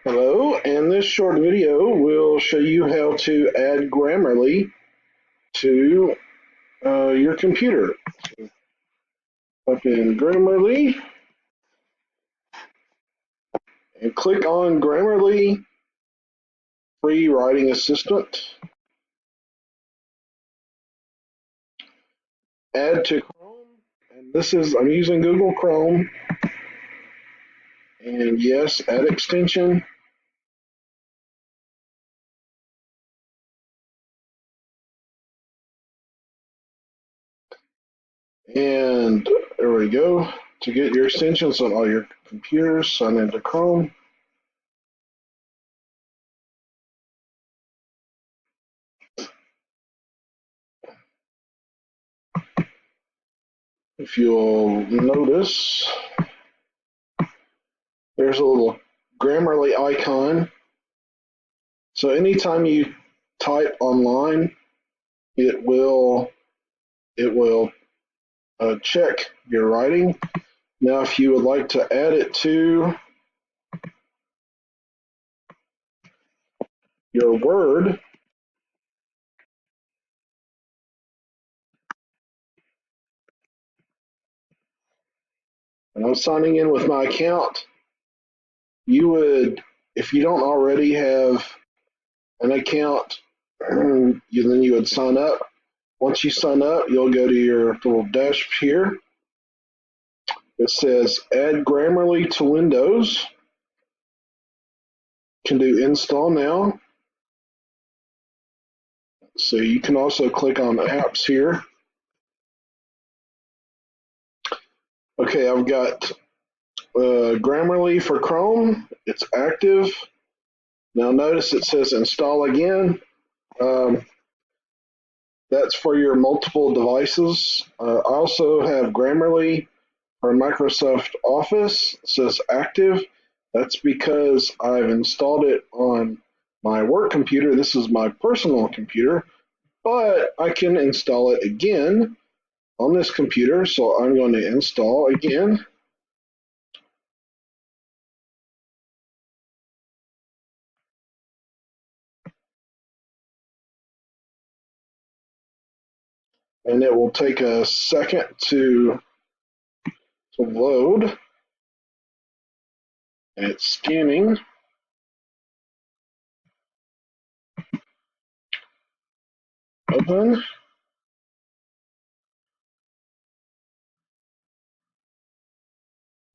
Hello, and this short video will show you how to add Grammarly to your computer. Type in Grammarly and click on Grammarly Free Writing Assistant. Add to Chrome, and I'm using Google Chrome. And yes, add extension. And there we go. To get your extensions on all your computers, sign into Chrome. If you'll notice, there's a little Grammarly icon. So anytime you type online, it will check your writing. Now, if you would like to add it to your Word, and I'm signing in with my account, you would, if you don't already have an account, then you would sign up. Once you sign up, you'll go to your little dash here. It says Add Grammarly to Windows. You can do Install Now. So you can also click on Apps here. Okay, I've got Grammarly for Chrome. It's active. Now notice it says Install Again. Um, that's for your multiple devices. I also have Grammarly for Microsoft Office. It says active. That's because I've installed it on my work computer. This is my personal computer, but I can install it again on this computer. So I'm going to install again. And it will take a second to load. And it's scanning. Open.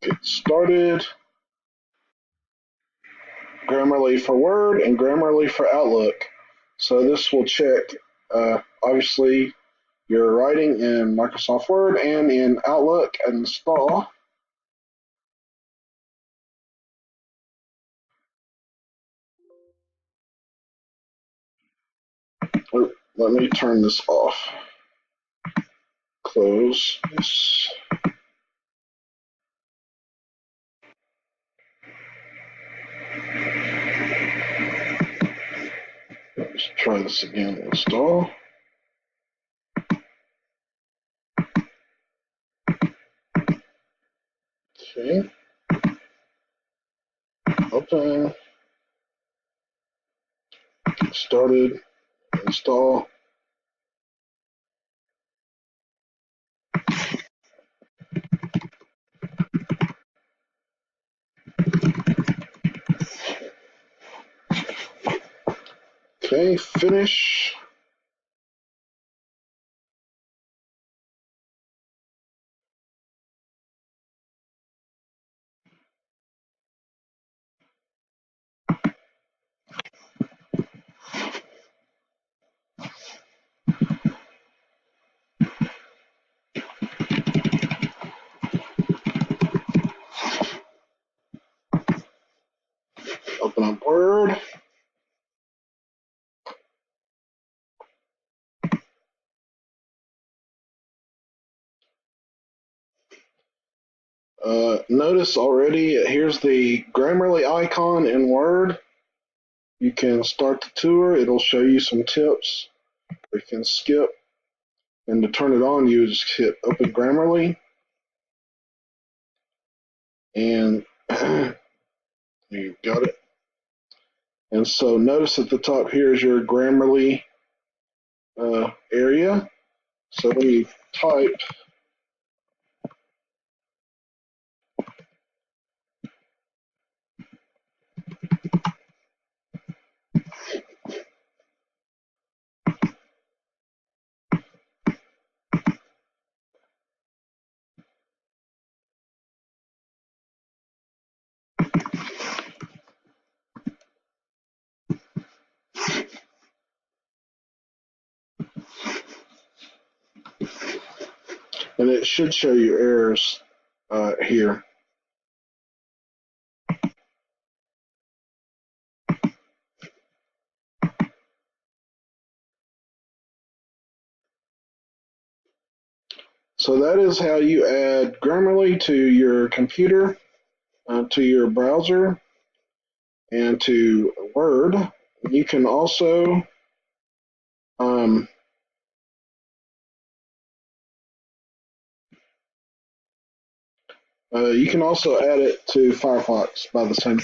Get started. Grammarly for Word and Grammarly for Outlook. So this will check, obviously, your writing in Microsoft Word and in Outlook and install. Let me turn this off. Close this. Let's try this again. Install. Okay. Open. Get started. Install. Okay, finish. Open up Word. Notice already, here's the Grammarly icon in Word. You can start the tour. It'll show you some tips. You can skip. And to turn it on, you just hit Open Grammarly. And you got it. And so notice at the top here is your Grammarly area. So when you type, and it should show you errors here. So that is how you add Grammarly to your computer, to your browser, and to Word. You can also um, add it to Firefox by the same.